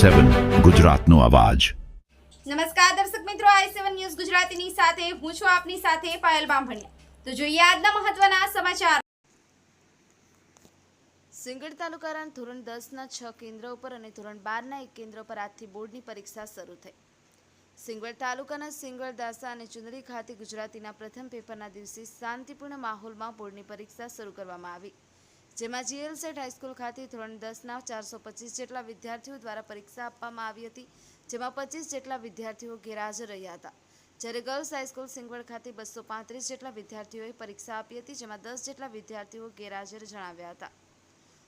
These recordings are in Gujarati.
i7 ગુજરાતનો અવાજ। નમસ્કાર દર્શક મિત્રો, i7 ન્યૂઝ ગુજરાતીની સાથે હું છું આપની સાથે પાયલ બામભણિયા। તો જોઈએ આજના મહત્વના સમાચાર। સિંગડ તાલુકાના ધોરણ 10ના 6 કેન્દ્ર ઉપર અને ધોરણ 12ના 1 કેન્દ્ર પર આજથી બોર્ડની પરીક્ષા શરૂ થઈ। સિંગવડ તાલુકાના સિંગવડ, દાસા અને ચુંદડી ખાતે ગુજરાતીના પ્રથમ પેપરના દિવસે શાંતિપૂર્ણ માહોલમાં બોર્ડની પરીક્ષા શરૂ કરવામાં આવી, જેમાં જીએલ સેટ હાઈસ્કૂલ ખાતે ધોરણ 10ના 425 જેટલા વિદ્યાર્થીઓ દ્વારા પરીક્ષા આપવામાં આવી હતી, જેમાં 25 જેટલા વિદ્યાર્થીઓ ગેરહાજર રહ્યા હતા, જ્યારે ગર્લ્સ હાઈસ્કૂલ સિંગવડ ખાતે 235 જેટલા વિદ્યાર્થીઓએ પરીક્ષા આપી હતી, જેમાં 10 જેટલા વિદ્યાર્થીઓ ગેરહાજર જણાવ્યા હતા।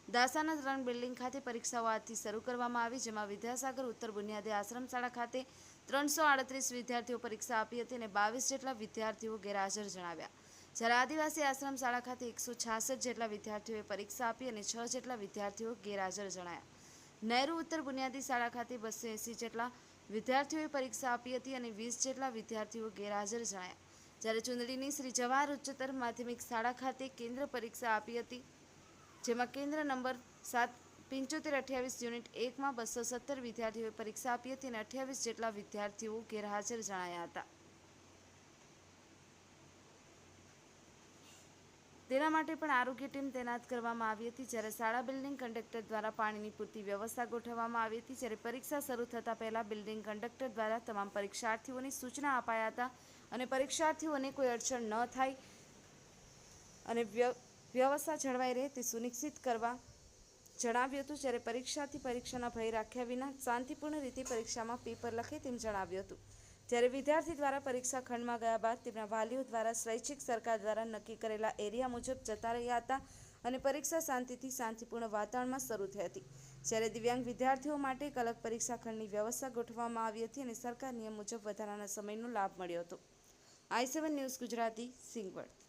દાસાના 3 બિલ્ડિંગ ખાતે પરીક્ષાઓ આજથી શરૂ કરવામાં આવી, જેમાં વિદ્યાસાગર ઉત્તર બુનિયાદી આશ્રમ શાળા ખાતે 338 વિદ્યાર્થીઓ પરીક્ષા આપી હતી અને 22 જેટલા વિદ્યાર્થીઓ ગેરહાજર જણાવ્યા, જ્યારે આદિવાસી આશ્રમ શાળા ખાતે 166 જેટલા વિદ્યાર્થીઓએ પરીક્ષા આપી અને 6 જેટલા વિદ્યાર્થીઓ ગેરહાજર જણાયા। નહેરુ ઉત્તર બુનિયાદી શાળા ખાતે 280 જેટલા વિદ્યાર્થીઓએ પરીક્ષા આપી હતી અને 20 જેટલા વિદ્યાર્થીઓ ગેરહાજર જણાયા, જ્યારે ચુંદડીની શ્રી જવાહર ઉચ્ચતર માધ્યમિક શાળા ખાતે કેન્દ્ર પરીક્ષા આપી હતી, જેમાં કેન્દ્ર નંબર 7528 યુનિટ 1માં 217 વિદ્યાર્થીઓએ પરીક્ષા આપી હતી અને 28 જેટલા વિદ્યાર્થીઓ ગેરહાજર જણાયા હતા। તેના માટે પણ આરોગ્ય ટીમ તૈનાત કરવામાં આવી હતી, જ્યારે શાળા બિલ્ડિંગ કંડક્ટર દ્વારા પાણીની પૂરતી વ્યવસ્થા ગોઠવવામાં આવી હતી, જ્યારે પરીક્ષા શરૂ થતાં પહેલા બિલ્ડિંગ કંડક્ટર દ્વારા તમામ પરીક્ષાર્થીઓને સૂચના અપાયા હતા અને પરીક્ષાર્થીઓને કોઈ અડચણ ન થાય અને વ્યવસ્થા જળવાઈ રહે તે સુનિશ્ચિત કરવા જણાવ્યું હતું, જ્યારે પરીક્ષાર્થી પરીક્ષાના ભય રાખ્યા વિના શાંતિપૂર્ણ રીતે પરીક્ષામાં પેપર લખે તેમ જણાવ્યું હતું, જ્યારે વિદ્યાર્થી દ્વારા પરીક્ષા ખંડમાં ગયા બાદ તેમના વાલીઓ દ્વારા સ્વૈચ્છિક સરકાર દ્વારા નક્કી કરેલા એરિયા મુજબ જતા રહ્યા હતા અને પરીક્ષા શાંતિપૂર્ણ વાતાવરણમાં શરૂ થઈ હતી, જ્યારે દિવ્યાંગ વિદ્યાર્થીઓ માટે એક અલગ પરીક્ષા ખંડની વ્યવસ્થા ગોઠવવામાં આવી હતી અને સરકાર નિયમ મુજબ વધારાના સમયનો લાભ મળ્યો હતો। i7 news Gujarati, Singvad.